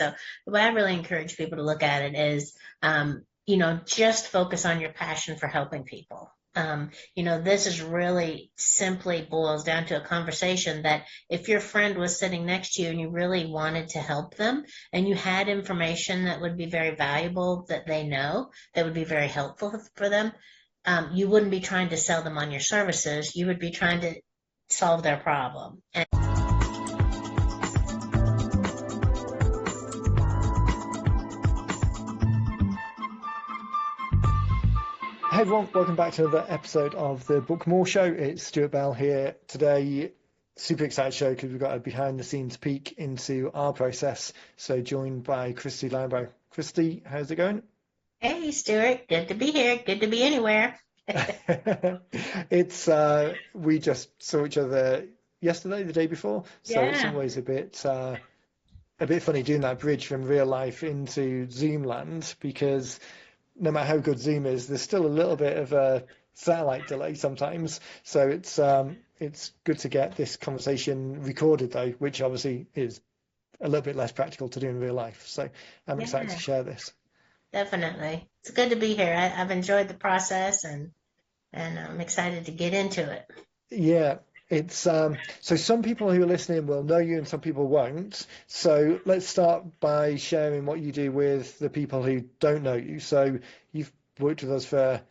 So the way I really encourage people to look at it is, just focus on your passion for helping people. This is really simply boils down to a conversation that if your friend was sitting next to you and you really wanted to help them and you had information that would be very valuable that they know, that would be very helpful for them, you wouldn't be trying to sell them on your services. You would be trying to solve their problem. Hey everyone, welcome back to another episode of the Book More Show. It's Stuart Bell here today. Super excited show because we've got a behind the scenes peek into our process. So joined by Kristi Linebaugh. Kristi, how's it going? Hey, Stuart, good to be here. Good to be anywhere. It's we just saw each other yesterday, the day before. So it's Yeah. always a bit funny doing that bridge from real life into Zoom land because no matter how good Zoom is, there's still a little bit of a satellite delay sometimes. So it's good to get this conversation recorded though, which obviously is a little bit less practical to do in real life. So I'm excited to Yeah, share this. definitely. It's good to be here. I've enjoyed the process and I'm excited to get into it. Yeah, it's so some people who are listening will know you and some people won't. So let's start by sharing what you do with the people who don't know you. So you've worked with us for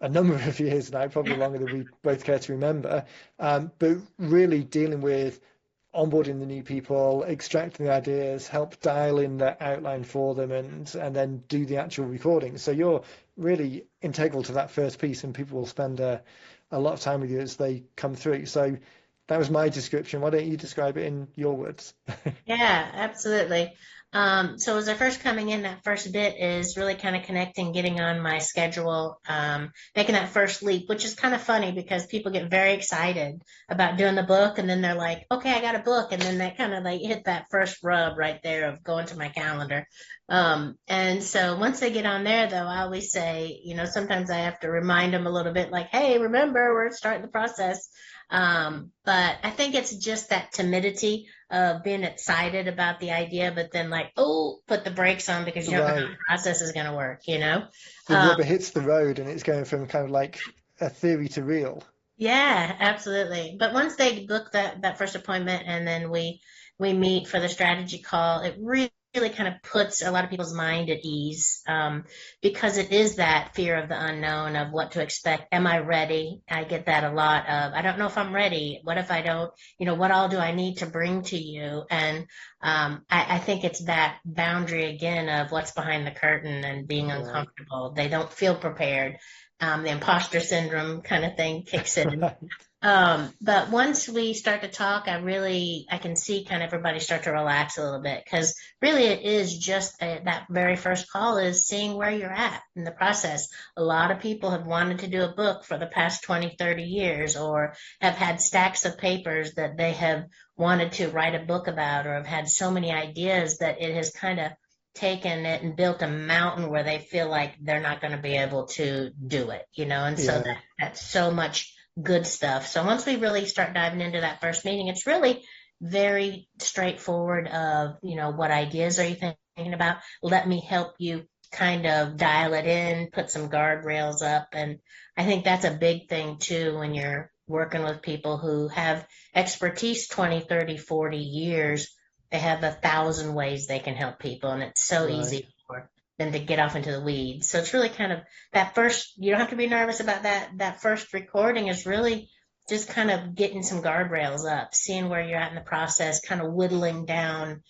a number of years now, probably longer than we both care to remember. But really dealing with onboarding the new people, extracting the ideas, help dial in the outline for them, and then do the actual recording. So you're really integral to that first piece, and people will spend a lot of time with you as they come through. So that was my description. Why don't you describe it in your words? Yeah, absolutely. So as I first coming in, that first bit is really kind of connecting, getting on my schedule, making that first leap, which is kind of funny because people get very excited about doing the book and then they're like, okay, I got a book. And then that kind of like hit that first rub right there of going to my calendar. And so once they get on there, though, I always say, sometimes I have to remind them a little bit like, hey, remember, we're starting the process. But I think it's just that timidity of being excited about the idea, but then like, oh, put the brakes on because you don't know how Right. the process is going to work. The Um, rubber hits the road and it's going from kind of like a theory to real. yeah, absolutely. But once they book that first appointment and then we meet for the strategy call, it really kind of puts a lot of people's mind at ease because it is that fear of the unknown of what to expect. Am I ready? I get that a lot of, I don't know if I'm ready. What if I don't, what all do I need to bring to you? And I think it's that boundary again of what's behind the curtain and being Right. uncomfortable. They don't feel prepared. The imposter syndrome kind of thing kicks in. Right. But once we start to talk, I can see kind of everybody start to relax a little bit because really it is just that very first call is seeing where you're at in the process. A lot of people have wanted to do a book for the past 20, 30 years or have had stacks of papers that they have wanted to write a book about or have had so many ideas that it has kind of taken it and built a mountain where they feel like they're not going to be able to do it. And so Yeah. that's so much good stuff. So once we really start diving into that first meeting, it's really very straightforward of, what ideas are you thinking about? Let me help you kind of dial it in, put some guardrails up. And I think that's a big thing too when you're working with people who have expertise 20, 30, 40 years. They have 1,000 ways they can help people, and it's so Right. easy for them to get off into the weeds. So it's really kind of that first, you don't have to be nervous about that first recording is really just kind of getting some guardrails up, seeing where you're at in the process, kind of whittling down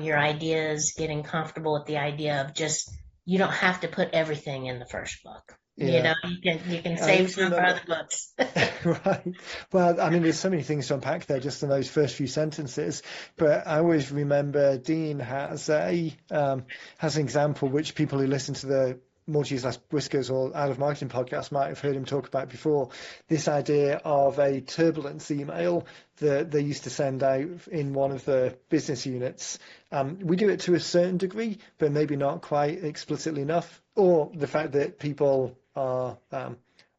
your ideas, getting comfortable with the idea of just you don't have to put everything in the first book. Yeah. You can I save always some for remember. other books. Right. Well, I mean, there's so many things to unpack there just in those first few sentences. But I always remember Dean has an example which people who listen to the More Cheese Less Whiskers or Out of Marketing podcast might have heard him talk about before. This idea of a turbulence email that they used to send out in one of the business units. We do it to a certain degree, but maybe not quite explicitly enough. Or the fact that people are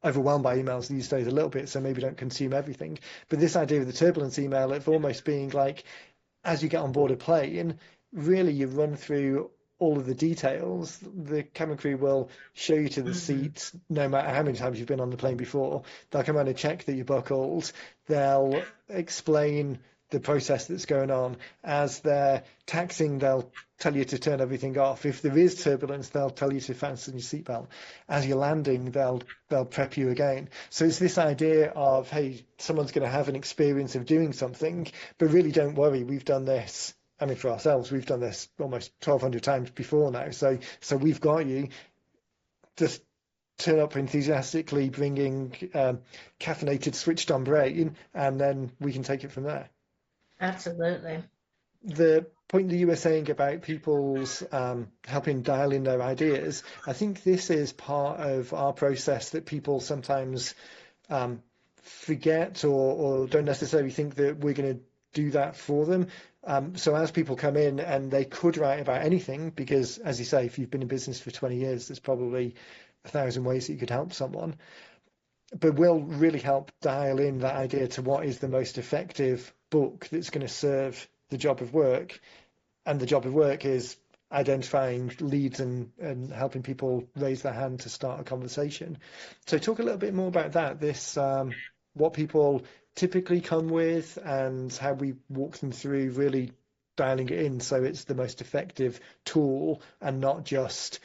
overwhelmed by emails these days a little bit, so maybe don't consume everything. But this idea of the turbulence email, of almost being like, as you get on board a plane, really you run through all of the details. The cabin crew will show you to the Mhm. seats, no matter how many times you've been on the plane before. They'll come around and check that you're buckled. They'll explain the process that's going on. As they're taxiing, they'll tell you to turn everything off. If there is turbulence, they'll tell you to fasten your seatbelt. As you're landing, they'll prep you again. So it's this idea of, hey, someone's going to have an experience of doing something, but really don't worry, we've done this. I mean, for ourselves, we've done this almost 1,200 times before now. So we've got you. Just turn up enthusiastically, bringing caffeinated, switched-on brain, and then we can take it from there. Absolutely. The point that you were saying about people's helping dial in their ideas, I think this is part of our process that people sometimes um, forget or don't necessarily think that we're going to do that for them. So as people come in and they could write about anything, because as you say, if you've been in business for 20 years, there's probably 1,000 ways that you could help someone. But we'll really help dial in that idea to what is the most effective book that's going to serve the job of work. And the job of work is identifying leads and helping people raise their hand to start a conversation. So talk a little bit more about that, this what people typically come with and how we walk them through really dialing it in so it's the most effective tool and not just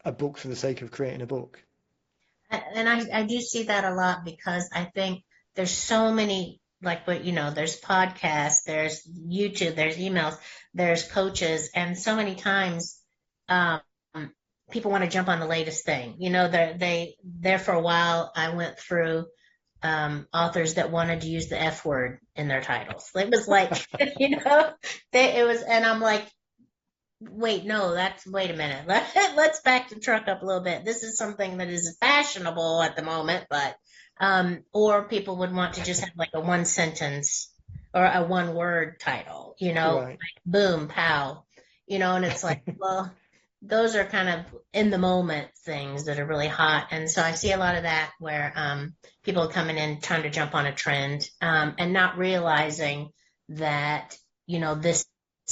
a book for the sake of creating a book. And I do see that a lot because I think there's so many, like what, there's podcasts, there's YouTube, there's emails, there's coaches, and so many times um, people want to jump on the latest thing. There for a while, I went through authors that wanted to use the F word in their titles. It was like, it was, and I'm like, wait, no, wait a minute. Let's back the truck up a little bit. This is something that is fashionable at the moment, but, or people would want to just have like a one sentence or a one word title, Right. like boom, pow, and it's like, well, those are kind of in the moment things that are really hot. And so I see a lot of that where, people are coming in trying to jump on a trend, and not realizing that, this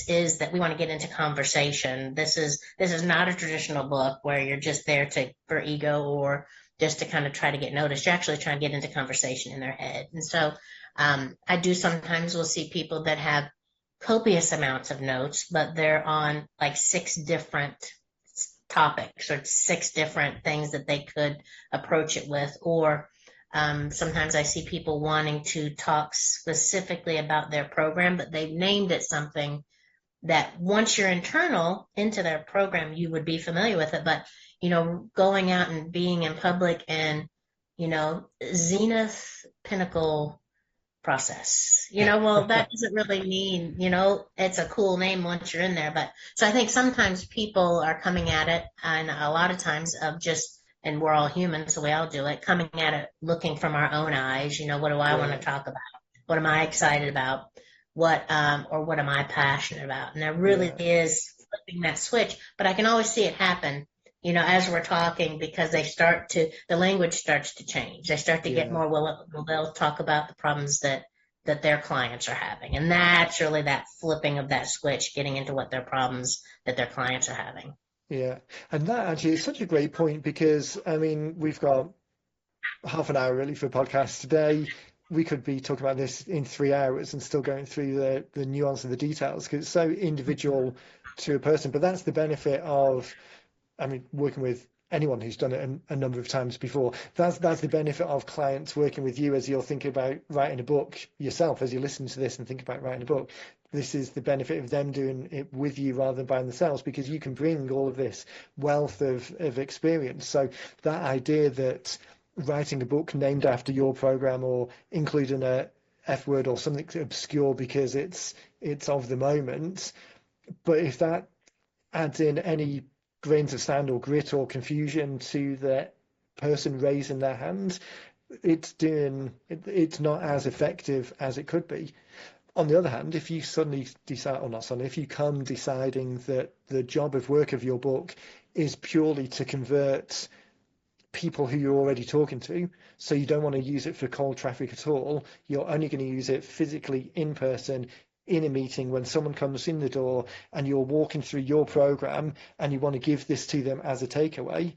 is that we want to get into conversation. This is not a traditional book where you're just there for ego or just to kind of try to get noticed. You're actually trying to get into conversation in their head. And so I do sometimes will see people that have copious amounts of notes, but they're on like six different topics or six different things that they could approach it with. Or sometimes I see people wanting to talk specifically about their program, but they've named it something that once you're internal into their program, you would be familiar with it. But, going out and being in public and, zenith pinnacle process, well, that doesn't really mean, it's a cool name once you're in there. But so I think sometimes people are coming at it, and a lot of times of just, and we're all human, so we all do it, coming at it looking from our own eyes, what do I want to Right. talk about? What am I excited about? Or what am I passionate about? And there really Yeah. is flipping that switch, but I can always see it happen, as we're talking, because the language starts to change. They start to get Yeah. more, well, they'll talk about the problems that their clients are having. And that's really that flipping of that switch, getting into what their problems that their clients are having. Yeah. And that actually is such a great point because I mean we've got half an hour really for a podcast today. We could be talking about this in 3 hours and still going through the nuance of the details because it's so individual to a person. But that's the benefit of, I mean, working with anyone who's done it a number of times before. That's the benefit of clients working with you as you're thinking about writing a book yourself, as you listen to this and think about writing a book. This is the benefit of them doing it with you rather than by themselves because you can bring all of this wealth of experience. So that idea that writing a book named after your program or including a F word or something obscure because it's of the moment, but if that adds in any grains of sand or grit or confusion to the person raising their hand, it's not as effective as it could be. On the other hand, if you suddenly decide, or not suddenly, if you come deciding that the job of work of your book is purely to convert people who you're already talking to, so you don't want to use it for cold traffic at all, you're only going to use it physically in person in a meeting when someone comes in the door and you're walking through your program and you want to give this to them as a takeaway,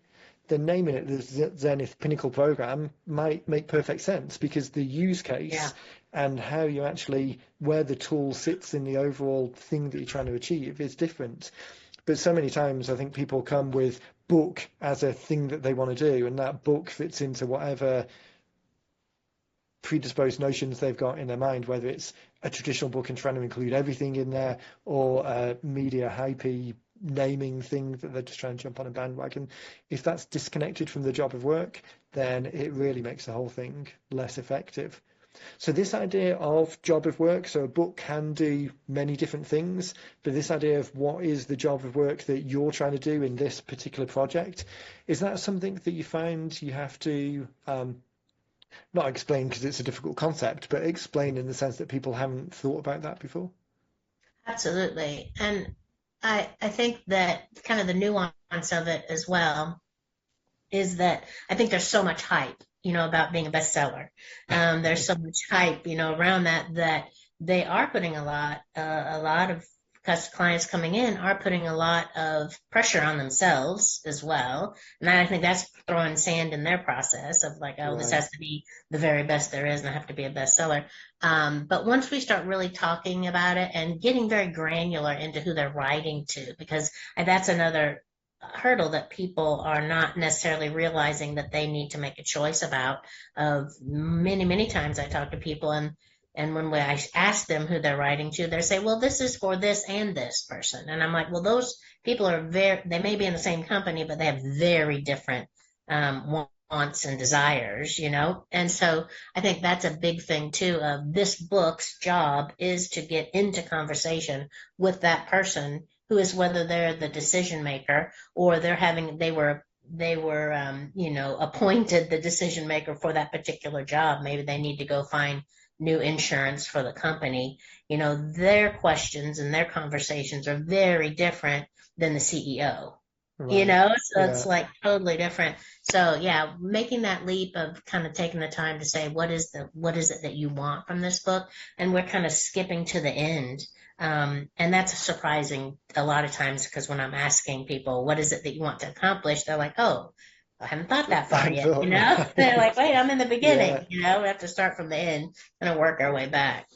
then naming it the Zenith Pinnacle program might make perfect sense, because the use Yeah, case and how you actually, where the tool sits in the overall thing that you're trying to achieve is different. But so many times I think people come with book as a thing that they want to do, and that book fits into whatever predisposed notions they've got in their mind, whether it's a traditional book and trying to include everything in there, or a media hypey naming thing that they're just trying to jump on a bandwagon. If that's disconnected from the job of work, then it really makes the whole thing less effective. So this idea of job of work, so a book can do many different things, but this idea of what is the job of work that you're trying to do in this particular project, is that something that you find you have to not explain because it's a difficult concept, but explain in the sense that people haven't thought about that before? absolutely. And I think that kind of the nuance of it as well is that I think there's so much hype, about being a bestseller. There's so much hype, around that they are putting a lot of clients coming in are putting a lot of pressure on themselves as well. And I think that's throwing sand in their process of like, oh, this Right. has to be the very best there is and I have to be a bestseller. But once we start really talking about it and getting very granular into who they're writing to, because that's another hurdle that people are not necessarily realizing that they need to make a choice about. Of many times I talk to people, and when I ask them who they're writing to, they say, well, this is for this and this person. And I'm like, well, those people are they may be in the same company, but they have very different wants and desires. And so I think that's a big thing too, of this book's job is to get into conversation with that person, who is, whether they're the decision maker or they were appointed the decision maker for that particular job. Maybe they need to go find new insurance for the company. Their questions and their conversations are very different than the CEO. Right. So it's Yeah. like totally different. So yeah, making that leap of kind of taking the time to say, what is it that you want from this book? And we're kind of skipping to the end. And that's surprising a lot of times, because when I'm asking people, what is it that you want to accomplish? They're like, oh, I haven't thought that I far hadn't yet. thought, They're like, right. wait, I'm in the beginning. Yeah. We have to start from the end and work our way back.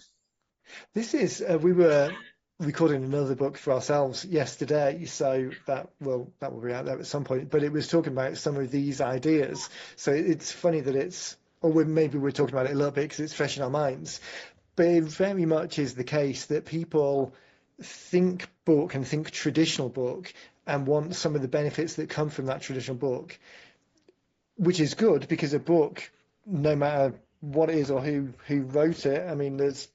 This is, we were recording another book for ourselves yesterday, so that will be out there at some point. But it was talking about some of these ideas. So it's funny that maybe we're talking about it a little bit because it's fresh in our minds. But it very much is the case that people think book and think traditional book and want some of the benefits that come from that traditional book, which is good because a book, no matter what it is or who wrote it, I mean, there's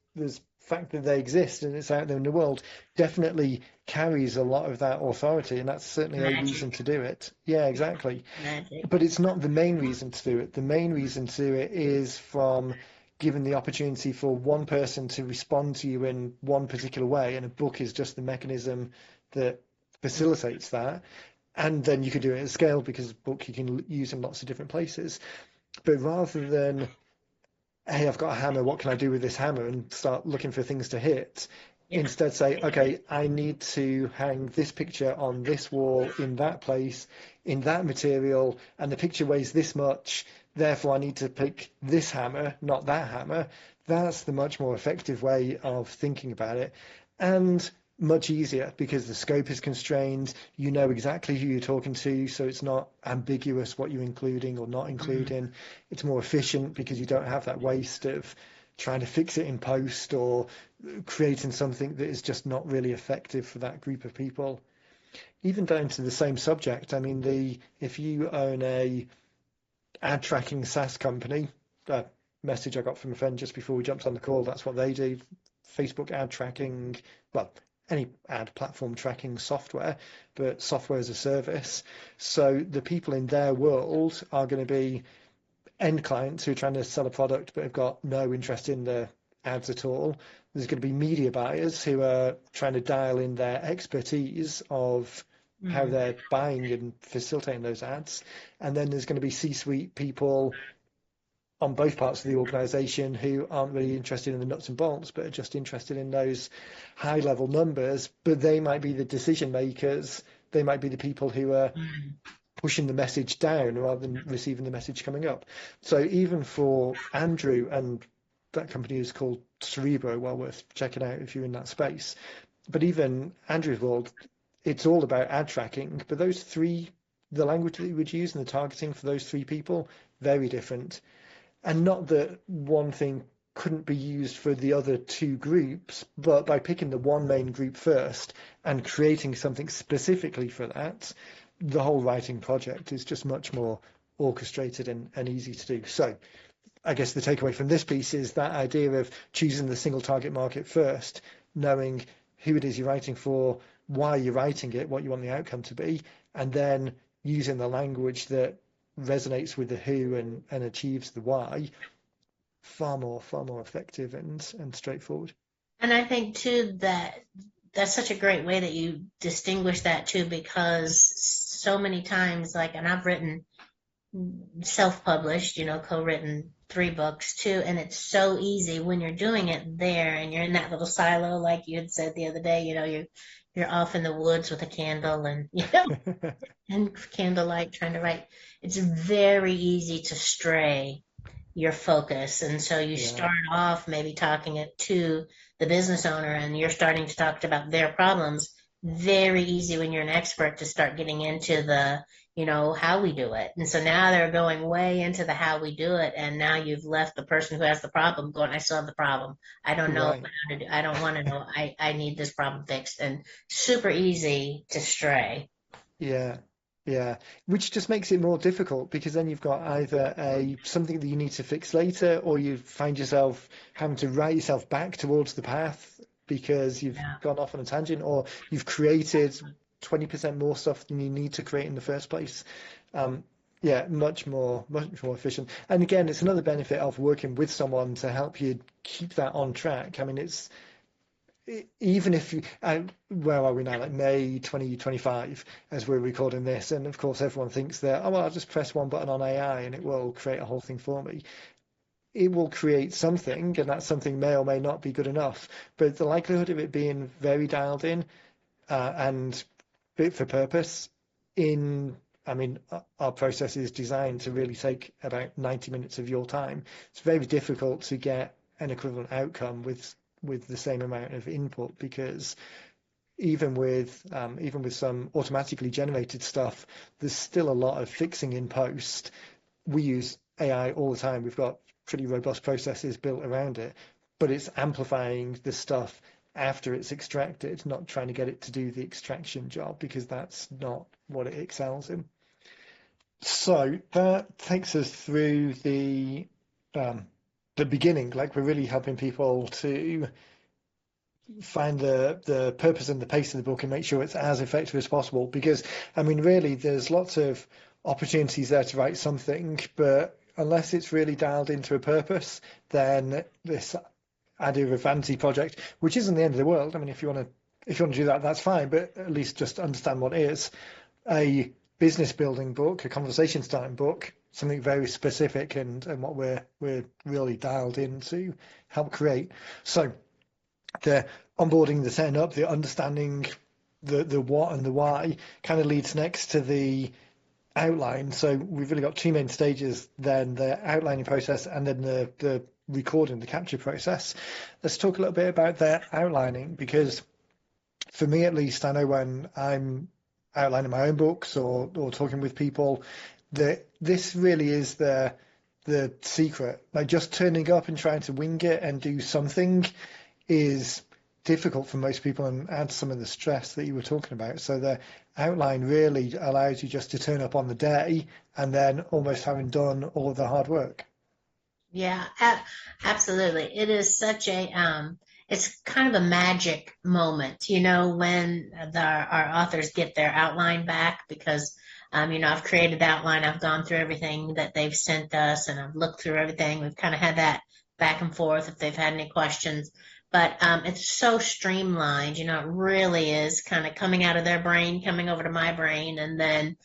fact that they exist and it's out there in the world, definitely carries a lot of that authority, and that's certainly a reason Magic, to do it. Yeah, exactly. magic. But it's not the main reason to do it. The main reason to do it is from given the opportunity for one person to respond to you in one particular way, and a book is just the mechanism that facilitates that. And then you could do it at scale because a book you can use in lots of different places. But rather than, hey, I've got a hammer, what can I do with this hammer? And start looking for things to hit. Yeah. Instead, say, okay, I need to hang this picture on this wall in that place, in that material, and the picture weighs this much. Therefore, I need to pick this hammer, not that hammer. That's the much more effective way of thinking about it. And much easier because the scope is constrained. You know exactly who you're talking to, so it's not ambiguous what you're including or not Mhm. including. It's more efficient because you don't have that waste of trying to fix it in post or creating something that is just not really effective for that group of people. Even down to the same subject, I mean, the if you own a ad tracking SaaS company, a message I got from a friend just before we jumped on the call, that's what they do. Facebook ad tracking, well, any ad platform tracking software, but software as a service. So the people in their world are going to be end clients who are trying to sell a product but have got no interest in the ads at all. There's going to be media buyers who are trying to dial in their expertise of how Mhm. they're buying and facilitating those ads. And then there's going to be C-suite people on both parts of the organization who aren't really interested in the nuts and bolts, but are just interested in those high level numbers. But they might be the decision makers. They might be the people who are Mm. pushing the message down rather than receiving the message coming up. So even for Andrew, and that company is called Cerebro, well worth checking out if you're in that space. But even Andrew's world, it's all about ad tracking. But those three, the language that you would use and the targeting for those three people, very different. And not that one thing couldn't be used for the other two groups, but by picking the one main group first and creating something specifically for that, the whole writing project is just much more orchestrated and easy to do. So I guess the takeaway from this piece is that idea of choosing the single target market first, knowing who it is you're writing for, why you're writing it, what you want the outcome to be, and then using the language that resonates with the who and achieves the why, far more effective and straightforward. And I think too that that's such a great way that you distinguish that too, because so many times, like, and I've written self-published, co-written 3 books too, and it's so easy when you're doing it there and you're in that little silo, like you had said the other day, you're off in the woods with a candle and and candlelight trying to write. It's very easy to stray your focus. And so you Yeah, start off maybe talking it to the business owner and you're starting to talk about their problems. Very easy when you're an expert to start getting into the, how we do it. And so now they're going way into the how we do it. And now you've left the person who has the problem going, I still have the problem. I don't know right. how to do, I don't want to know. I need this problem fixed. And super easy to stray. Yeah, yeah, which just makes it more difficult because then you've got either a something that you need to fix later, or you find yourself having to write yourself back towards the path because you've Yeah. gone off on a tangent, or you've created 20% more stuff than you need to create in the first place. Um, yeah, much more efficient. And again, it's another benefit of working with someone to help you keep that on track. I mean, it's even if you, where are we now? Like May 2025, as we're recording this, and of course everyone thinks that, oh well, I'll just press one button on AI and it will create a whole thing for me. It will create something, and that something may or may not be good enough. But the likelihood of it being very dialed in and fit for purpose in, I mean, our process is designed to really take about 90 minutes of your time. It's very difficult to get an equivalent outcome with the same amount of input because even with some automatically generated stuff, there's still a lot of fixing in post. We use AI all the time. We've got pretty robust processes built around it, but it's amplifying the stuff after it's extracted, not trying to get it to do the extraction job because that's not what it excels in. So that takes us through um, the beginning. Like we're really helping people to find the purpose and the pace of the book and make sure it's as effective as possible. Because I mean, really, there's lots of opportunities there to write something, but unless it's really dialed into a purpose, then this idea of a fantasy project, which isn't the end of the world. I mean, if you want to do that, that's fine, but at least just understand what it is. A business building book, a conversation starting book, something very specific and what we're really dialed in to help create. So the onboarding, the setting up, the understanding the what and the why kind of leads next to the outline. So we've really got two main stages, then the outlining process and then the recording, the capture process. Let's talk a little bit about the outlining because for me at least, I know when I'm outlining my own books or talking with people that this really is the secret. Like just turning up and trying to wing it and do something is difficult for most people and adds some of the stress that you were talking about. So the outline really allows you just to turn up on the day and then almost having done all of the hard work. Yeah, absolutely. It is such it's kind of a magic moment, when our authors get their outline back because, I've created the outline, I've gone through everything that they've sent us, and I've looked through everything. We've kind of had that back and forth if they've had any questions. But it's so streamlined, it really is kind of coming out of their brain, coming over to my brain, and then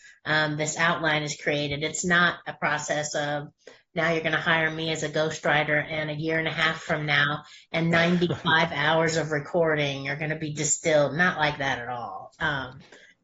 this outline is created. It's not a process of now you're going to hire me as a ghostwriter, and a year and a half from now, and 95 hours of recording are going to be distilled. Not like that at all.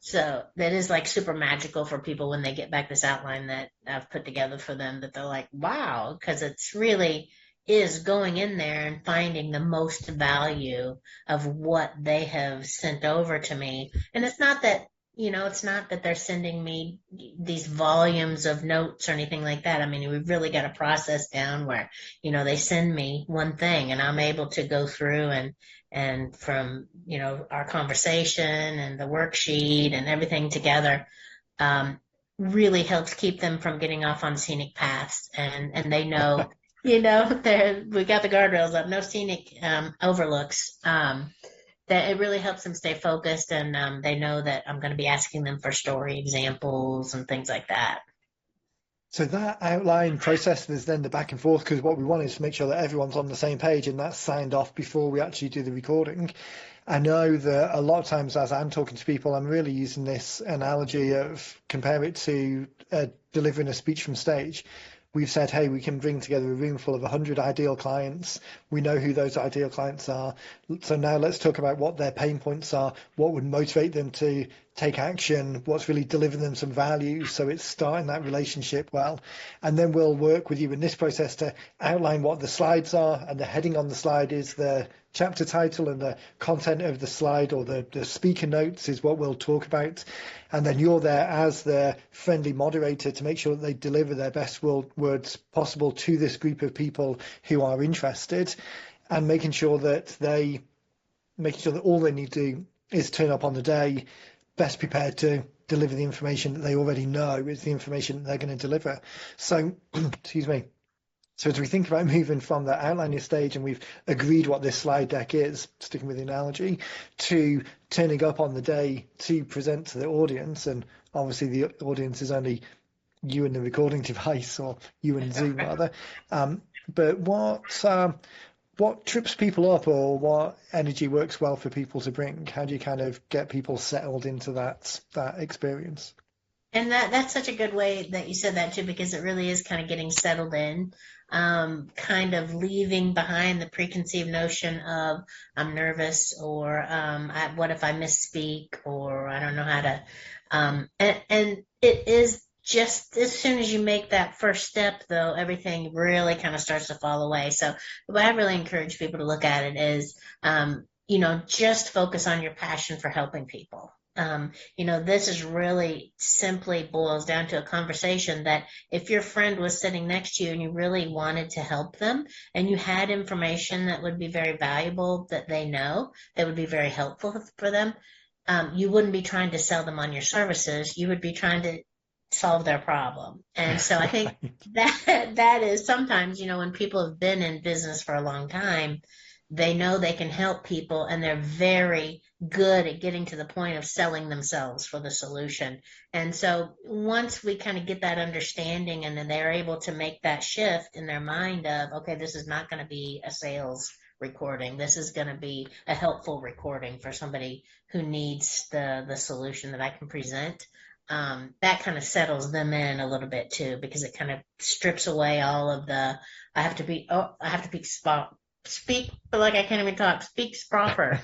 So that is like super magical for people when they get back this outline that I've put together for them, that they're like, wow, because it's really is going in there and finding the most value of what they have sent over to me. And it's not that, it's not that they're sending me these volumes of notes or anything like that. I mean, we've really got a process down where, they send me one thing and I'm able to go through and from, our conversation and the worksheet and everything together, um, really helps keep them from getting off on scenic paths. And they know, we got the guardrails up, no scenic overlooks. That it really helps them stay focused, and they know that I'm going to be asking them for story examples and things like that. So that outline process, there's then the back and forth, because what we want is to make sure that everyone's on the same page and that's signed off before we actually do the recording. I know that a lot of times as I'm talking to people, I'm really using this analogy of compare it to delivering a speech from stage. We've said, hey, we can bring together a room full of 100 ideal clients. We know who those ideal clients are. So now let's talk about what their pain points are, what would motivate them to take action, what's really delivering them some value. So it's starting that relationship well. And then we'll work with you in this process to outline what the slides are. And the heading on the slide is the chapter title, and the content of the slide or the speaker notes is what we'll talk about. And then you're there as the friendly moderator to make sure that they deliver their best words possible to this group of people who are interested, and making sure that all they need to do is turn up on the day best prepared to deliver the information that they already know is the information that they're going to deliver. So, excuse me. So as we think about moving from the outlining stage, and we've agreed what this slide deck is, sticking with the analogy, to turning up on the day to present to the audience, and obviously the audience is only you and the recording device, or you and Zoom rather. But what trips people up, or what energy works well for people to bring? How do you kind of get people settled into that experience? And that's such a good way that you said that too, because it really is kind of getting settled in, kind of leaving behind the preconceived notion of I'm nervous, or what if I misspeak, or I don't know how to. And it is just as soon as you make that first step, though, everything really kind of starts to fall away. So the way I really encourage people to look at it is, just focus on your passion for helping people. This is really simply boils down to a conversation that if your friend was sitting next to you and you really wanted to help them, and you had information that would be very valuable that they know, that would be very helpful for them, you wouldn't be trying to sell them on your services. You would be trying to solve their problem. And so I think that is sometimes, when people have been in business for a long time, they know they can help people, and they're very good at getting to the point of selling themselves for the solution. And so once we kind of get that understanding, and then they're able to make that shift in their mind of, okay, this is not going to be a sales recording. This is going to be a helpful recording for somebody who needs the solution that I can present. That kind of settles them in a little bit too, because it kind of strips away all of the, I have to be speak, but like I can't even talk, speaks proper.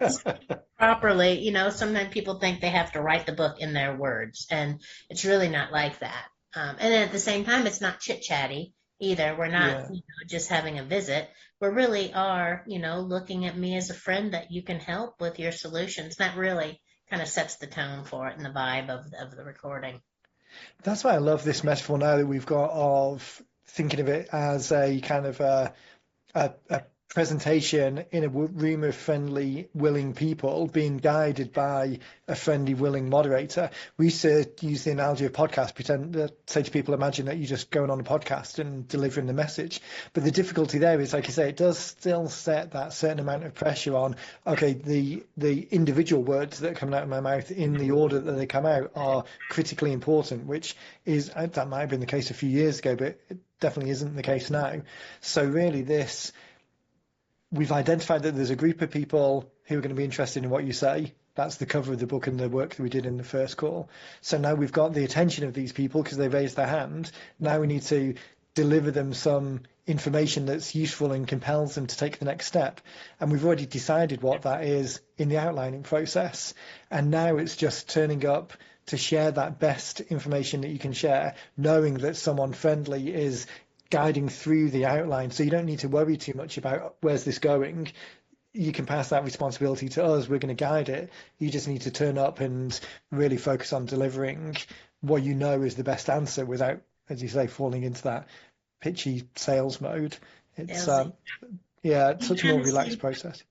Speak properly. Sometimes people think they have to write the book in their words, and it's really not like that. And at the same time, it's not chit chatty either. We're not, just having a visit. We really are, looking at me as a friend that you can help with your solutions. That really kind of sets the tone for it and the vibe of the recording. That's why I love this metaphor now that we've got of thinking of it as a kind of a presentation in a room of friendly, willing people being guided by a friendly, willing moderator. We used to use the analogy of podcast, pretend to say to people, imagine that you're just going on a podcast and delivering the message. But the difficulty there is, like you say, it does still set that certain amount of pressure on, okay, the individual words that are coming out of my mouth in the order that they come out are critically important, which is, that might have been the case a few years ago, but it definitely isn't the case now. So really we've identified that there's a group of people who are going to be interested in what you say. That's the cover of the book and the work that we did in the first call. So now we've got the attention of these people because they raised their hand. Now we need to deliver them some information that's useful and compels them to take the next step. And we've already decided what that is in the outlining process. And now it's just turning up to share that best information that you can share, knowing that someone friendly is guiding through the outline. So you don't need to worry too much about where's this going. You can pass that responsibility to us. We're going to guide it. You just need to turn up and really focus on delivering what you know is the best answer without, as you say, falling into that pitchy sales mode. It's it's You such a more kind of relaxed see, process.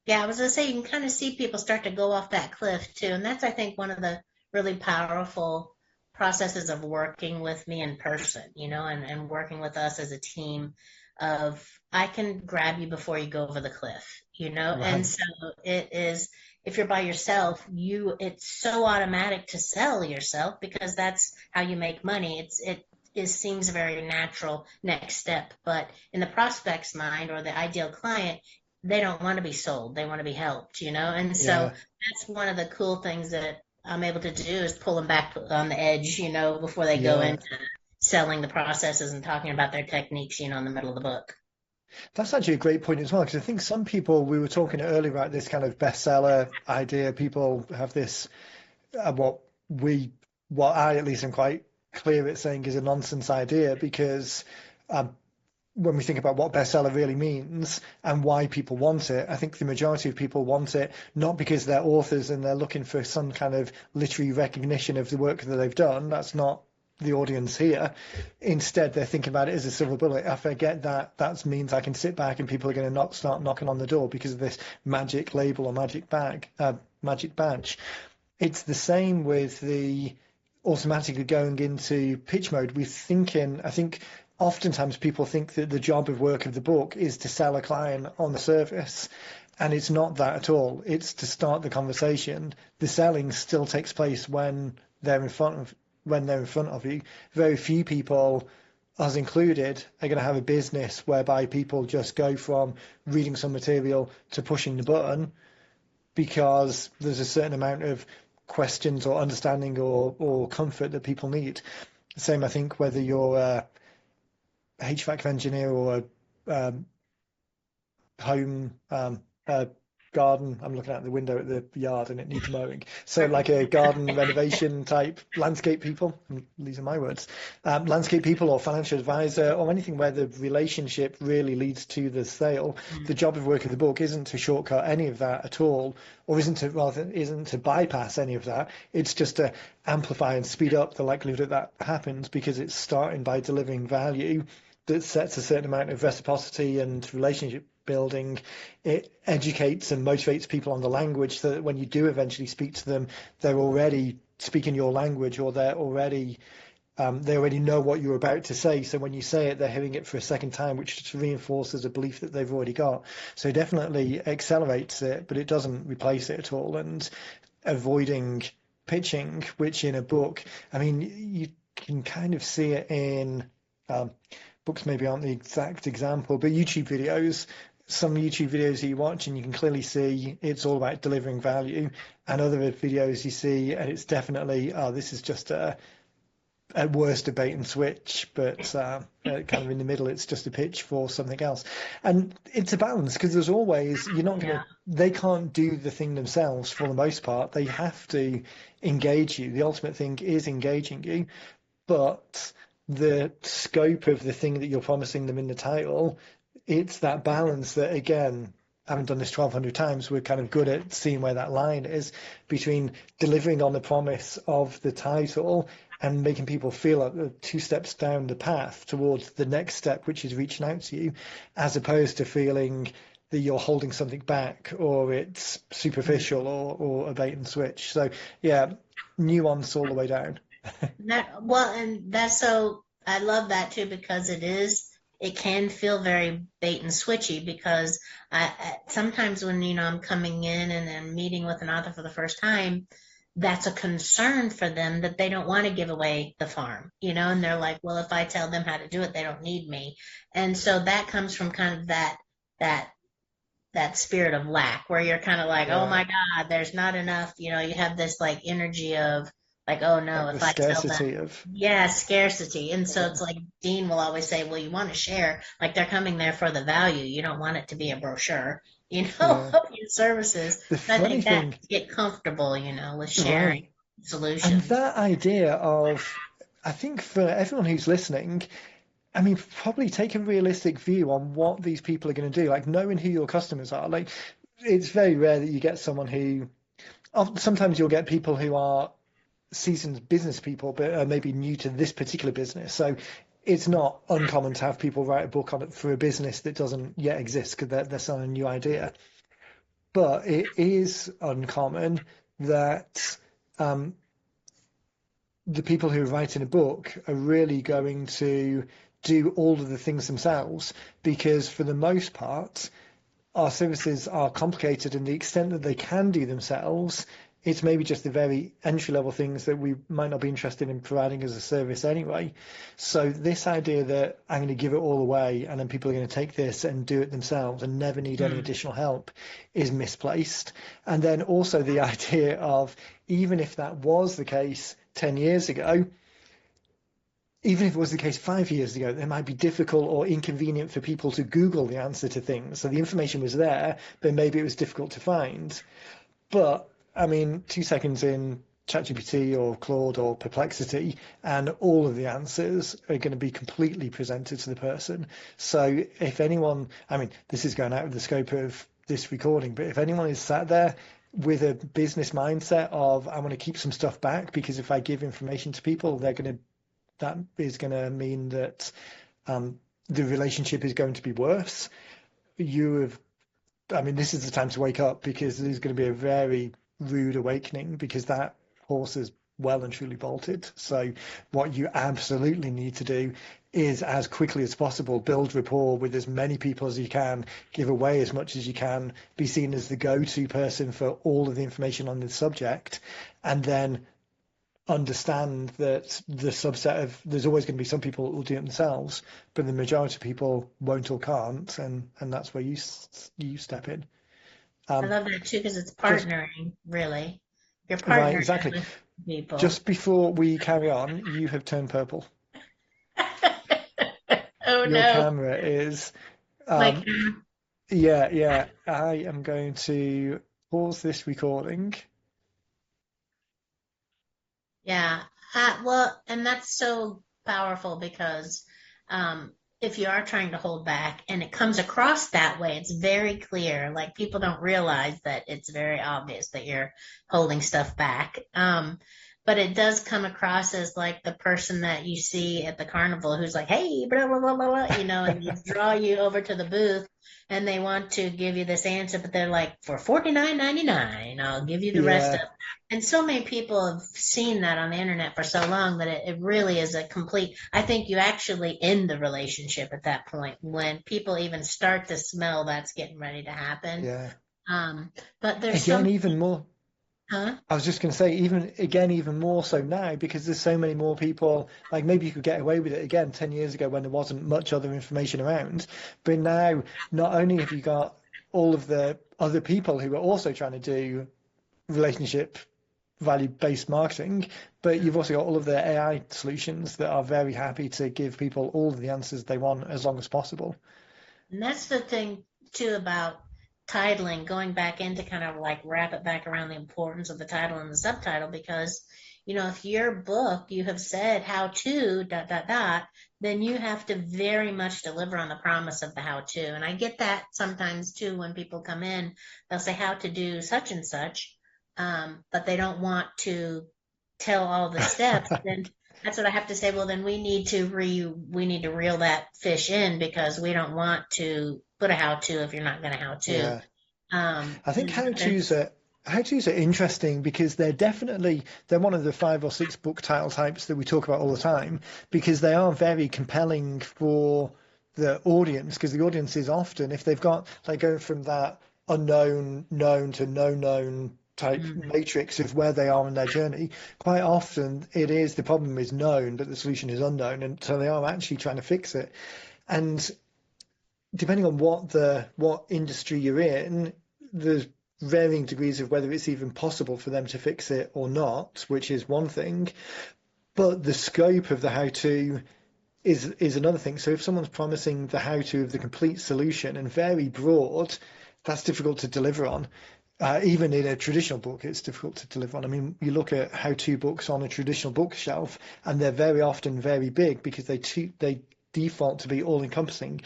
yeah, I was gonna say you can kind of see people start to go off that cliff too, and that's I think one of the really powerful processes of working with me in person, and working with us as a team of I can grab you before you go over the cliff, and Right. so it is if you're by yourself, it's so automatic to sell yourself because that's how you make money. It seems a very natural next step, but in the prospect's mind or the ideal client, they don't want to be sold. They want to be helped, And so Yeah. that's one of the cool things that I'm able to do is pull them back on the edge, before they go Yeah. into selling the processes and talking about their techniques, in the middle of the book. That's actually a great point as well, because I think some people, we were talking earlier about this kind of bestseller idea. People have this, what we, what I at least am quite clear at saying is a nonsense idea, because um, when we think about what bestseller really means and why people want it, I think the majority of people want it not because they're authors and they're looking for some kind of literary recognition of the work that they've done. That's not the audience here. Instead, they're thinking about it as a silver bullet. If I get that, that means I can sit back and people are going to start knocking on the door because of this magic label or magic badge. It's the same with the automatically going into pitch mode. I think oftentimes people think that the job of work of the book is to sell a client on the surface. And it's not that at all. It's to start the conversation. The selling still takes place when they're in front of you. Very few people, us included, are going to have a business whereby people just go from reading some material to pushing the button because there's a certain amount of questions or understanding or comfort that people need. Same, I think, whether you're a HVAC engineer or a home garden. I'm looking out the window at the yard and it needs mowing. So like a garden renovation type landscape people, these are my words, landscape people or financial advisor or anything where the relationship really leads to the sale. The job of work of the book isn't to shortcut any of that at all, or isn't to bypass any of that. It's just to amplify and speed up the likelihood that happens because it's starting by delivering value that sets a certain amount of reciprocity and relationship building. It educates and motivates people on the language so that when you do eventually speak to them, they're already speaking your language or they already know what you're about to say. So when you say it, they're hearing it for a second time, which just reinforces a belief that they've already got. So it definitely accelerates it, but it doesn't replace it at all. And avoiding pitching, which in a book, I mean, you can kind of see it in books maybe aren't the exact example, but YouTube videos, some YouTube videos that you watch and you can clearly see it's all about delivering value, and other videos you see and it's definitely, oh, this is just at worst a bait and switch, but kind of in the middle, it's just a pitch for something else. And it's a balance because there's always, Yeah. they can't do the thing themselves for the most part. They have to engage you. The ultimate thing is engaging you, but the scope of the thing that you're promising them in the title, it's that balance that, again, having done this 1,200 times, we're kind of good at seeing where that line is between delivering on the promise of the title and making people feel like they're 2 steps down the path towards the next step, which is reaching out to you, as opposed to feeling that you're holding something back or it's superficial or a bait and switch. So, yeah, nuance all the way down. And that's so I love that too because it can feel very bait and switchy because sometimes when I'm coming in and then meeting with an author for the first time, that's a concern for them that they don't want to give away the farm, and they're like, well, if I tell them how to do it, they don't need me, and so that comes from kind of that that spirit of lack where you're kind of like, oh Yeah, my God, there's not enough. You have this like energy of like, oh no, like the if I tell them, scarcity of, yeah, scarcity. And so yeah, it's like Dean will always say, well, you want to share, like they're coming there for the value. You don't want it to be a brochure, yeah. of your services. The And I funny think that thing, get comfortable, with sharing right. And solutions. that idea of, I think for everyone who's listening, I mean, probably take a realistic view on what these people are going to do, like knowing who your customers are. Like, it's very rare that you get someone who, sometimes you'll get people who are seasoned business people, but are maybe new to this particular business. So it's not uncommon to have people write a book on it for a business that doesn't yet exist because they're selling a new idea. But it is uncommon that um, the people who are writing a book are really going to do all of the things themselves because, for the most part, our services are complicated, and the extent that they can do themselves, it's maybe just the very entry level things that we might not be interested in providing as a service anyway. So this idea that I'm going to give it all away and then people are going to take this and do it themselves and never need any Mm. additional help is misplaced. And then also the idea of, even if that was the case 10 years ago, even if it was the case 5 years ago, it might be difficult or inconvenient for people to Google the answer to things. So the information was there, but maybe it was difficult to find. But I mean, 2 seconds in ChatGPT or Claude or Perplexity, and all of the answers are going to be completely presented to the person. So if anyone, I mean, this is going out of the scope of this recording, but if anyone is sat there with a business mindset of, I want to keep some stuff back because if I give information to people, that is going to mean that the relationship is going to be worse. You have, I mean, this is the time to wake up because there's going to be a very rude awakening because that horse is well and truly bolted. So, what you absolutely need to do is, as quickly as possible, build rapport with as many people as you can, give away as much as you can, be seen as the go to person for all of the information on the subject, and then understand that the subset of, there's always going to be some people that will do it themselves, but the majority of people won't or can't, and that's where you step in. I Um, love that too because it's just partnering, really. You're right, partnering exactly. with people. Just before we carry on, you have turned purple. Oh Your no. camera is, Like, um, yeah, yeah. I am going to pause this recording. yeah. Well, and that's so powerful because um, if you are trying to hold back and it comes across that way, it's very clear. Like people don't realize that it's very obvious that you're holding stuff back. But it does come across as like the person that you see at the carnival who's like, hey, blah, blah, blah, blah, blah, and you draw you over to the booth and they want to give you this answer, but they're like, for 49.99, I'll give you the rest of. Yeah. And so many people have seen that on the internet for so long that it really is a complete. I think you actually end the relationship at that point when people even start to smell that's getting ready to happen. Yeah. But there's Again, some, even more. huh? I was just going to say, even more so now because there's so many more people. Like maybe you could get away with it again 10 years ago when there wasn't much other information around. But now, not only have you got all of the other people who are also trying to do relationship value based marketing, but you've also got all of the AI solutions that are very happy to give people all of the answers they want as long as possible. And that's the thing too about titling, going back in to kind of like wrap it back around the importance of the title and the subtitle, because if your book you have said how to dot dot dot, then you have to very much deliver on the promise of the how to. And I get that sometimes too when people come in, they'll say how to do such and such, but they don't want to tell all the steps. Then that's what I have to say. Well, then we need to reel that fish in because we don't want to put a how to if you're not going to how to. Yeah. I think how to's There's are how to's are interesting because they're one of the 5 or 6 book title types that we talk about all the time because they are very compelling for the audience because the audience is often, if they've got, like, going from that unknown known to no known type mm, matrix of where they are in their journey, quite often it is, the problem is known but the solution is unknown, and so they are actually trying to fix it. And depending on what industry you're in, there's varying degrees of whether it's even possible for them to fix it or not, which is one thing. But the scope of the how-to is another thing. So if someone's promising the how-to of the complete solution and very broad, that's difficult to deliver on. Even in a traditional book, it's difficult to deliver on. I mean, you look at how-to books on a traditional bookshelf, and they're very often very big because they default to be all-encompassing.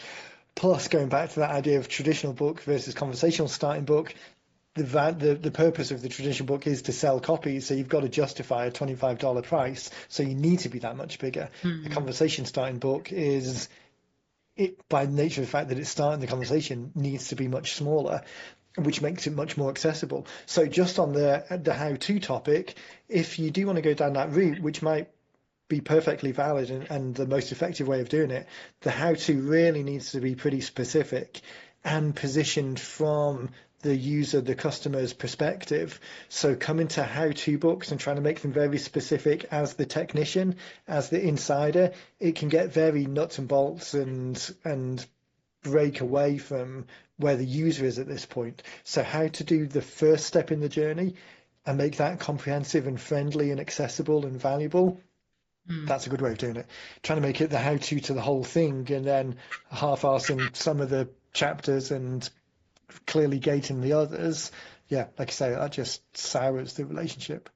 Plus, going back to that idea of traditional book versus conversational starting book, the purpose of the traditional book is to sell copies, so you've got to justify a $25 price, so you need to be that much bigger. A Mm-hmm. conversation starting book is, it by nature of the fact that it's starting the conversation, needs to be much smaller, which makes it much more accessible. So just on the how-to topic, if you do want to go down that route, which might be perfectly valid and the most effective way of doing it, the how-to really needs to be pretty specific and positioned from the user, the customer's perspective. So coming to how-to books and trying to make them very specific as the technician, as the insider, it can get very nuts and bolts and break away from where the user is at this point. So how to do the first step in the journey and make that comprehensive and friendly and accessible and valuable, that's a good way of doing it. Trying to make it the how-to the whole thing and then half-arsing some of the chapters and clearly gating the others, yeah, like I say, that just sours the relationship.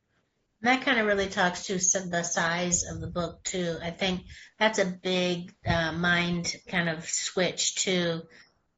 That kind of really talks to the size of the book too. I think that's a big mind kind of switch too,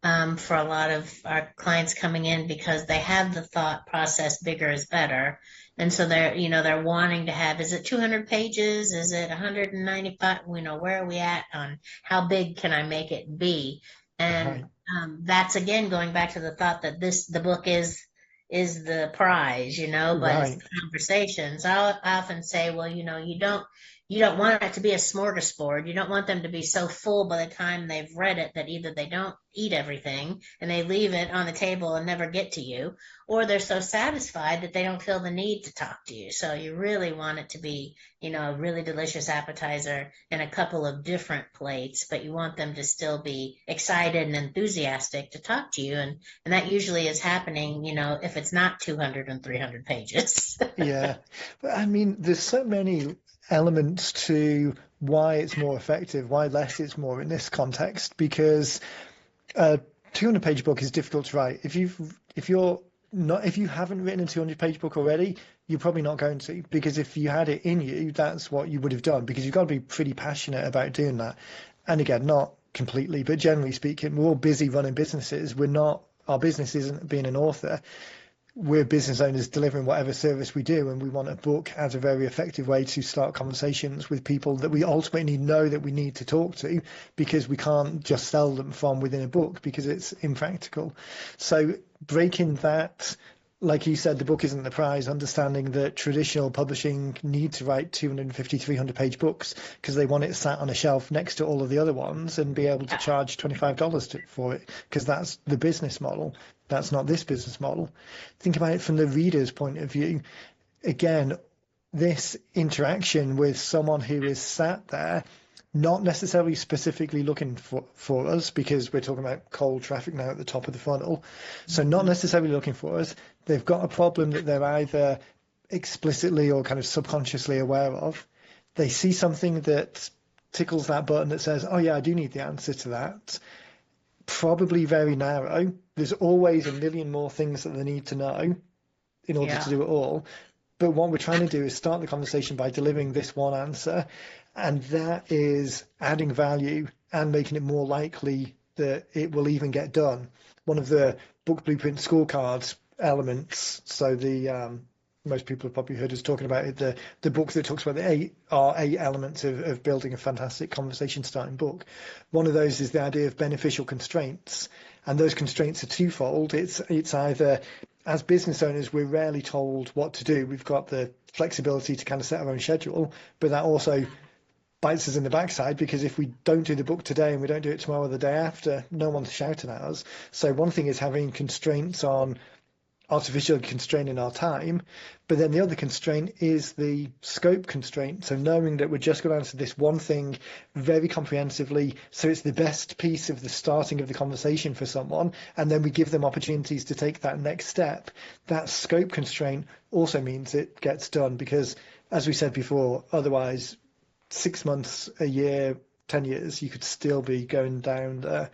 for a lot of our clients coming in because they have the thought process bigger is better. And so they're wanting to have, is it 200 pages? Is it 195? Where are we at on how big can I make it be? And Right, that's again going back to the thought that the book is the prize, but it's right. the conversations. I often say, well, you don't want it to be a smorgasbord. You don't want them to be so full by the time they've read it that either they don't eat everything and they leave it on the table and never get to you, or they're so satisfied that they don't feel the need to talk to you. So you really want it to be, a really delicious appetizer and a couple of different plates, but you want them to still be excited and enthusiastic to talk to you. And that usually is happening, if it's not 200 and 300 pages. Yeah, but I mean, there's so many elements to why it's more effective, why less is more in this context, because a 200-page book is difficult to write. If you haven't written a 200-page book already, you're probably not going to, because if you had it in you, that's what you would have done, because you've got to be pretty passionate about doing that. And again, not completely, but generally speaking, we're all busy running businesses. Our business isn't being an author. We're business owners delivering whatever service we do, and we want a book as a very effective way to start conversations with people that we ultimately know that we need to talk to, because we can't just sell them from within a book because it's impractical. So breaking that, like you said, the book isn't the prize, understanding that traditional publishing need to write 250, 300-page books because they want it sat on a shelf next to all of the other ones and be able to charge $25 for it, because that's the business model. That's not this business model. Think about it from the reader's point of view. Again, this interaction with someone who is sat there, not necessarily specifically looking for us, because we're talking about cold traffic now at the top of the funnel. So not necessarily looking for us. They've got a problem that they're either explicitly or kind of subconsciously aware of. They see something that tickles that button that says, oh yeah, I do need the answer to that. Probably very narrow. There's always a million more things that they need to know in order Yeah. to do it all. But what we're trying to do is start the conversation by delivering this one answer, and that is adding value and making it more likely that it will even get done. One of the book blueprint scorecards elements, so the most people have probably heard us talking about it, the book that talks about the eight elements of building a fantastic conversation starting book. One of those is the idea of beneficial constraints, and those constraints are twofold. It's either, as business owners, we're rarely told what to do. We've got the flexibility to kind of set our own schedule, but that also bites us in the backside, because if we don't do the book today and we don't do it tomorrow or the day after, no one's shouting at us. So one thing is having constraints on artificially constraining our time. But then the other constraint is the scope constraint. So knowing that we're just going to answer this one thing very comprehensively, so it's the best piece of the starting of the conversation for someone, and then we give them opportunities to take that next step. That scope constraint also means it gets done because, as we said before, otherwise 6 months, a year, 10 years, you could still be going down the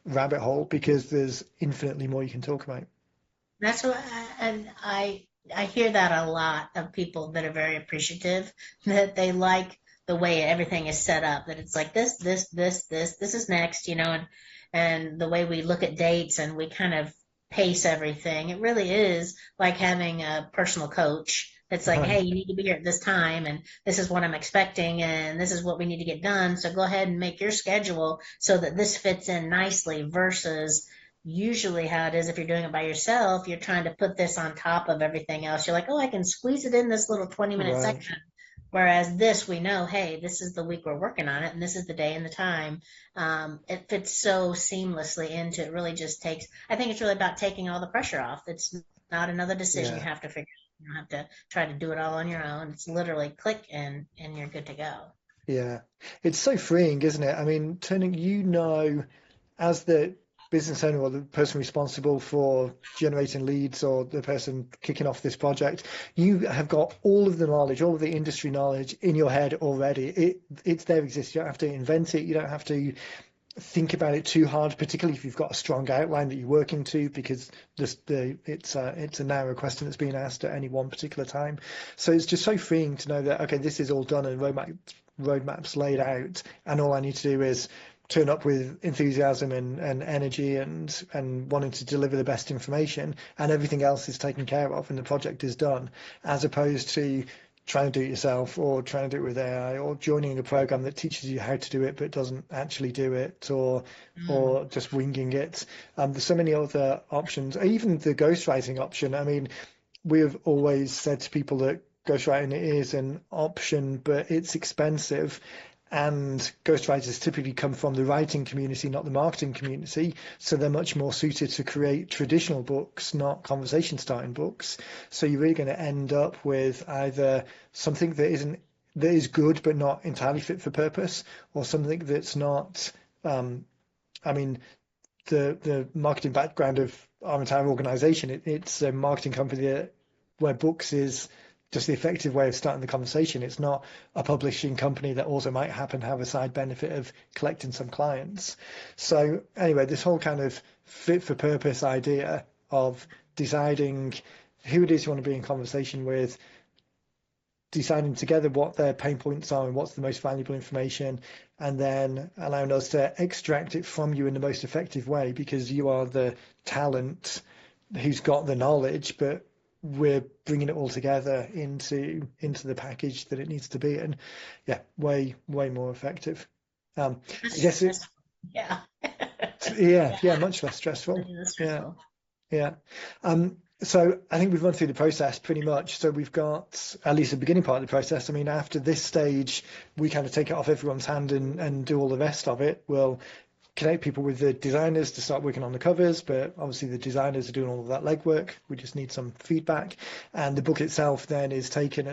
rabbit hole because there's infinitely more you can talk about. That's what, and I hear that a lot of people that are very appreciative that they like the way everything is set up. That it's like this is next, and the way we look at dates and we kind of pace everything. It really is like having a personal coach. It's like, hey, Right. you need to be here at this time, and this is what I'm expecting, and this is what we need to get done. So go ahead and make your schedule so that this fits in nicely versus usually how it is if you're doing it by yourself, you're trying to put this on top of everything else. You're like, oh, I can squeeze it in this little 20-minute Right. section. Whereas this, we know, hey, this is the week we're working on it, and this is the day and the time. It fits so seamlessly into it. Really just takes, I think it's really about taking all the pressure off. It's not another decision you Yeah. have to figure out. You don't have to try to do it all on your own. It's literally click and you're good to go. Yeah. It's so freeing, isn't it? I mean, turning, as the business owner or the person responsible for generating leads or the person kicking off this project, you have got all of the knowledge, all of the industry knowledge in your head already. It's there, exists. You don't have to invent it. You don't have to think about it too hard, particularly if you've got a strong outline that you're working to, because it's a narrow question that's being asked at any one particular time. So it's just so freeing to know that, okay, this is all done and roadmaps laid out, and all I need to do is turn up with enthusiasm and energy and wanting to deliver the best information, and everything else is taken care of and the project is done, as opposed to trying to do it yourself or trying to do it with AI or joining a program that teaches you how to do it but doesn't actually do it, Mm. or just winging it. There's so many other options, even the ghostwriting option. I mean, we've always said to people that ghostwriting is an option, but it's expensive. And ghostwriters typically come from the writing community, not the marketing community. So they're much more suited to create traditional books, not conversation starting books. So you're really going to end up with either something that is good but not entirely fit for purpose, or something that's not. I mean, the marketing background of our entire organization, it's a marketing company where books is just the effective way of starting the conversation. It's not a publishing company that also might happen to have a side benefit of collecting some clients. So anyway, this whole kind of fit for purpose idea of deciding who it is you want to be in conversation with, deciding together what their pain points are and what's the most valuable information, and then allowing us to extract it from you in the most effective way because you are the talent who's got the knowledge, but we're bringing it all together into the package that it needs to be. And yeah, way more effective. I That's guess it, stressful. Yeah. yeah, Yeah, much less stressful. it is Yeah. stressful. Yeah. So I think we've run through the process pretty much. So we've got at least the beginning part of the process. I mean, after this stage, we kind of take it off everyone's hand and do all the rest of it. We'll connect people with the designers to start working on the covers, but obviously the designers are doing all of that legwork. We just need some feedback. And the book itself then is taken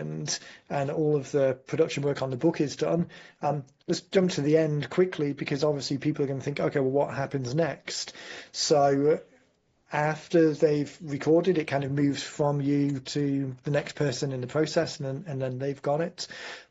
and all of the production work on the book is done. Let's jump to the end quickly because obviously people are going to think, okay, well, what happens next? So after they've recorded, it kind of moves from you to the next person in the process, and then they've got it.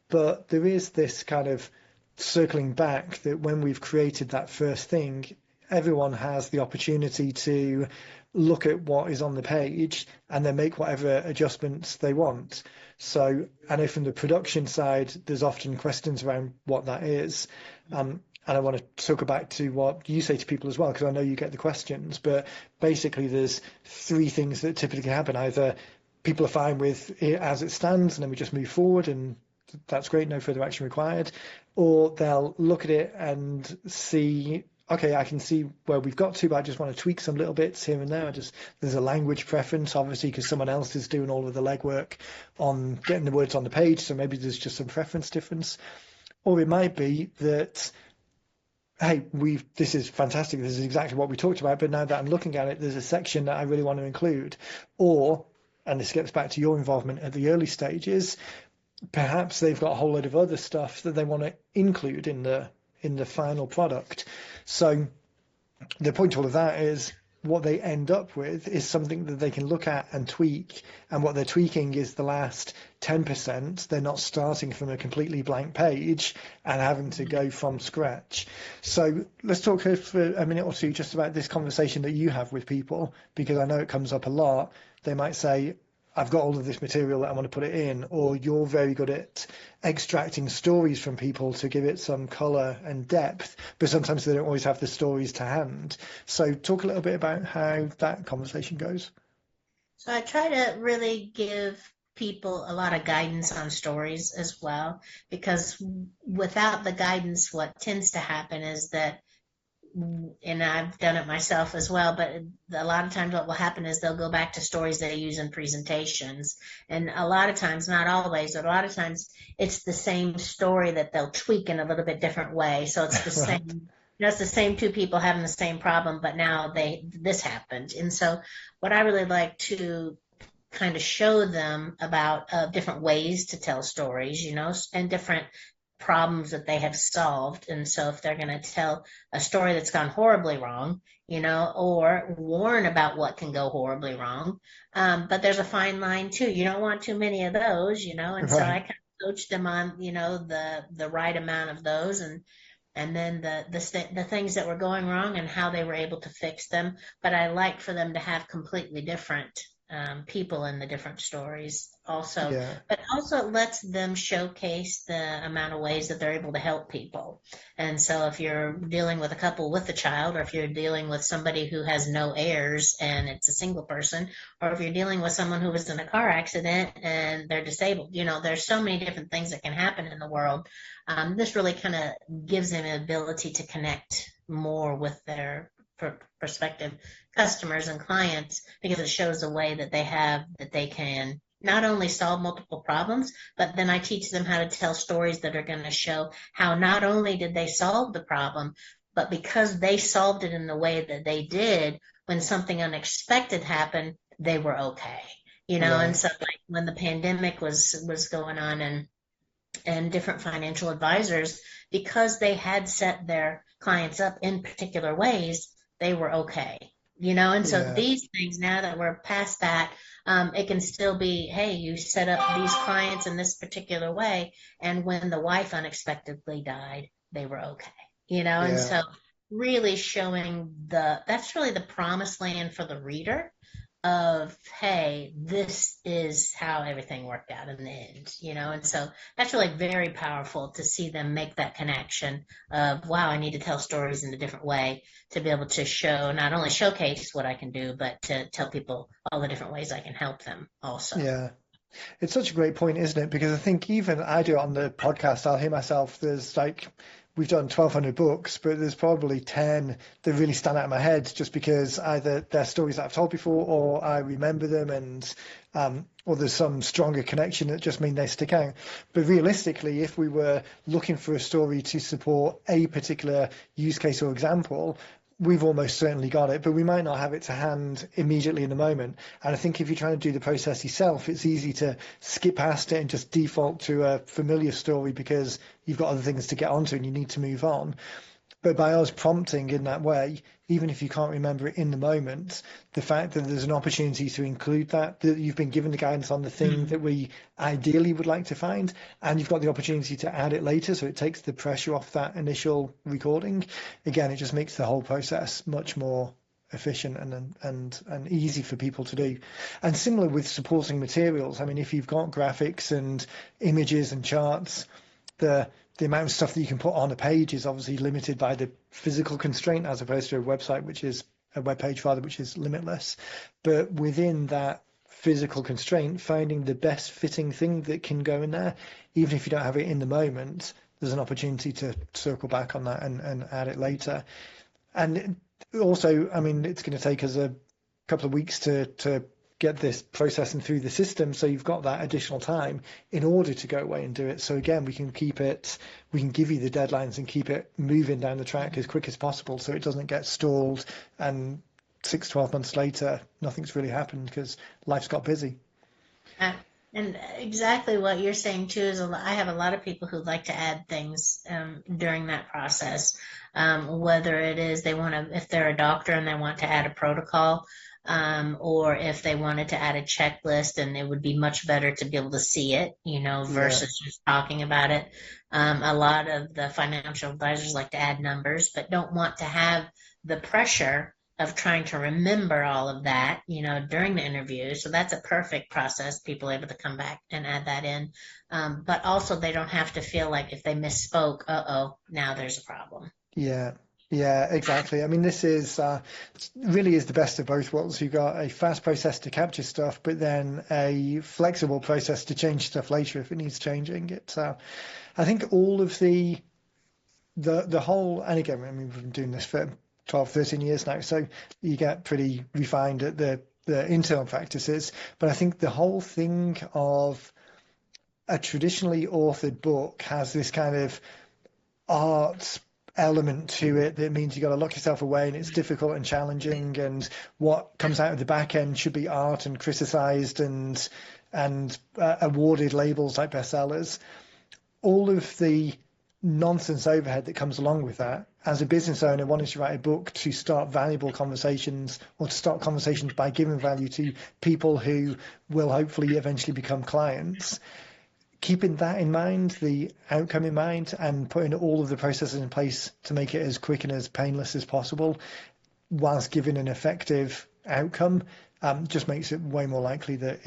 But there is this kind of circling back that when we've created that first thing, everyone has the opportunity to look at what is on the page and then make whatever adjustments they want. So I know from the production side, there's often questions around what that is. And I want to talk back to what you say to people as well, because I know you get the questions. But basically, there's three things that typically happen. Either people are fine with it as it stands, and then we just move forward, and that's great, no further action required. Or they'll look at it and see, okay, I can see where we've got to, but I just want to tweak some little bits here and there. There's a language preference, obviously, because someone else is doing all of the legwork on getting the words on the page. So maybe there's just some preference difference. Or it might be that hey, this is fantastic. This is exactly what we talked about. But now that I'm looking at it, there's a section that I really want to include. Or, and this gets back to your involvement at the early stages, perhaps they've got a whole load of other stuff that they want to include in the final product. So the point to all of that is what they end up with is something that they can look at and tweak. And what they're tweaking is the last 10%. They're not starting from a completely blank page and having to go from scratch. So let's talk for a minute or two just about this conversation that you have with people, because I know it comes up a lot. They might say, I've got all of this material that I want to put it in, or you're very good at extracting stories from people to give it some color and depth, but sometimes they don't always have the stories to hand. So talk a little bit about how that conversation goes. So I try to really give people a lot of guidance on stories as well, because without the guidance, what tends to happen is that, and I've done it myself as well, but a lot of times what will happen is they'll go back to stories they use in presentations. And a lot of times, not always, but a lot of times it's the same story that they'll tweak in a little bit different way. So it's the Right. same, it's the same two people having the same problem, but now this happened. And so what I really like to kind of show them about different ways to tell stories, and different problems that they have solved. And so if they're going to tell a story that's gone horribly wrong, or warn about what can go horribly wrong, but there's a fine line too. You don't want too many of those, and so I Right. kind of coach them on, the right amount of those, and then the things that were going wrong and how they were able to fix them. But I like for them to have completely different people in the different stories also, Yeah. but also lets them showcase the amount of ways that they're able to help people. And so if you're dealing with a couple with a child, or if you're dealing with somebody who has no heirs and it's a single person, or if you're dealing with someone who was in a car accident and they're disabled, there's so many different things that can happen in the world. This really kind of gives them an ability to connect more with their prospective customers and clients, because it shows a way that they can not only solve multiple problems, but then I teach them how to tell stories that are going to show how not only did they solve the problem, but because they solved it in the way that they did, when something unexpected happened, they were okay. And Right. so like when the pandemic was going on, and different financial advisors, because they had set their clients up in particular ways, they were okay. And so Yeah. these things, now that we're past that, it can still be, hey, you set up these clients in this particular way, and when the wife unexpectedly died, they were okay. And Yeah. so really showing that's really the promised land for the reader of, hey, this is how everything worked out in the end, and so that's really very powerful to see them make that connection of, wow, I need to tell stories in a different way to be able to show, not only showcase what I can do, but to tell people all the different ways I can help them also. Yeah. It's such a great point, isn't it? Because I think even I do it on the podcast, I'll hear myself, there's like, we've done 1,200 books, but there's probably 10 that really stand out in my head just because either they're stories that I've told before or I remember them, and or there's some stronger connection that just mean they stick out. But realistically, if we were looking for a story to support a particular use case or example, we've almost certainly got it, but we might not have it to hand immediately in the moment. And I think if you're trying to do the process yourself, it's easy to skip past it and just default to a familiar story because you've got other things to get onto and you need to move on. But by us prompting in that way, even if you can't remember it in the moment, the fact that there's an opportunity to include that you've been given the guidance on the thing that Mm. we ideally would like to find, and you've got the opportunity to add it later, so it takes the pressure off that initial recording. Again, it just makes the whole process much more efficient and easy for people to do. And similar with supporting materials. I mean, if you've got graphics and images and charts, the amount of stuff that you can put on a page is obviously limited by the physical constraint as opposed to a website, which is a web page rather, which is limitless. But within that physical constraint, finding the best fitting thing that can go in there, even if you don't have it in the moment, there's an opportunity to circle back on that and add it later. And also, I mean, it's going to take us a couple of weeks to get this processing through the system, so you've got that additional time in order to go away and do it. So again, we can give you the deadlines and keep it moving down the track as quick as possible, so it doesn't get stalled and 6, 12 months later nothing's really happened because life's got busy. Uh, and exactly what you're saying too is I have a lot of people who like to add things during that process, whether it is they want to, if they're a doctor and they want to add a protocol, or if they wanted to add a checklist, and it would be much better to be able to see it, Yeah, versus just talking about it. A lot of the financial advisors like to add numbers, but don't want to have the pressure of trying to remember all of that, during the interview. So that's a perfect process. People able to come back and add that in. But also they don't have to feel like if they misspoke, uh-oh, now there's a problem. yeah, yeah, exactly. I mean, this is really is the best of both worlds. You've got a fast process to capture stuff, but then a flexible process to change stuff later if it needs changing. I think all of the whole, and again, I mean, we've been doing this for 12, 13 years now, so you get pretty refined at the internal practices. But I think the whole thing of a traditionally authored book has this kind of art element to it that means you got to lock yourself away and it's difficult and challenging, and what comes out of the back end should be art and criticized and awarded labels like bestsellers. All of the nonsense overhead that comes along with that, as a business owner wanting to write a book to start valuable conversations, or to start conversations by giving value to people who will hopefully eventually become clients, keeping that in mind, the outcome in mind, and putting all of the processes in place to make it as quick and as painless as possible whilst giving an effective outcome, just makes it way more likely that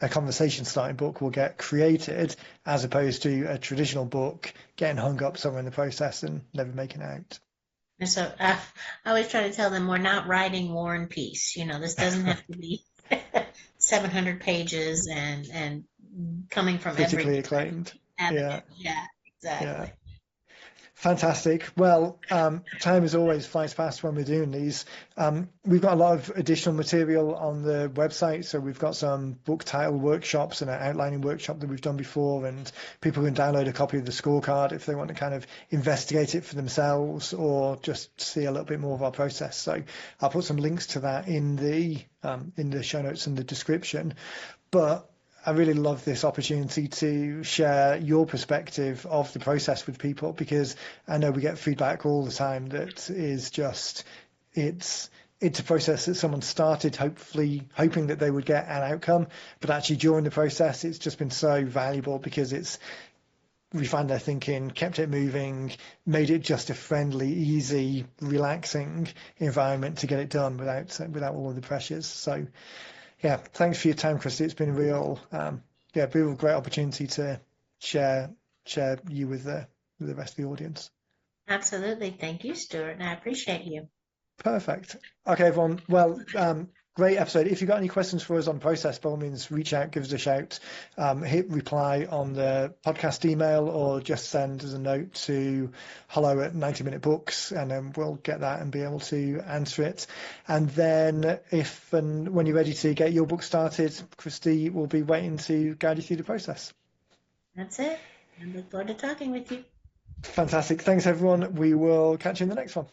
a conversation starting book will get created, as opposed to a traditional book getting hung up somewhere in the process and never making it out. And so I always try to tell them we're not writing War and Peace. This doesn't have to be 700 pages and coming from every Critically different acclaimed. Yeah, avenue. Yeah, yeah. exactly. Fantastic. Well, time as always flies fast when we're doing these. We've got a lot of additional material on the website. So we've got some book title workshops and an outlining workshop that we've done before, and people can download a copy of the scorecard if they want to kind of investigate it for themselves or just see a little bit more of our process. So I'll put some links to that in the show notes and the description. But I really love this opportunity to share your perspective of the process with people, because I know we get feedback all the time that is just, it's a process that someone started hopefully hoping that they would get an outcome, but actually during the process it's just been so valuable because it's refined their thinking, kept it moving, made it just a friendly, easy, relaxing environment to get it done without all of the pressures. So yeah, thanks for your time, Kristi. It's been a real great opportunity to share you with the rest of the audience. Absolutely. Thank you, Stuart, and I appreciate you. Perfect. Okay, everyone. Well, great episode. If you've got any questions for us on process, by all means, reach out, give us a shout, hit reply on the podcast email, or just send us a note to hello@90minutebooks, and then we'll get that and be able to answer it. And then if and when you're ready to get your book started, Kristi will be waiting to guide you through the process. That's it. I look forward to talking with you. Fantastic. Thanks, everyone. We will catch you in the next one.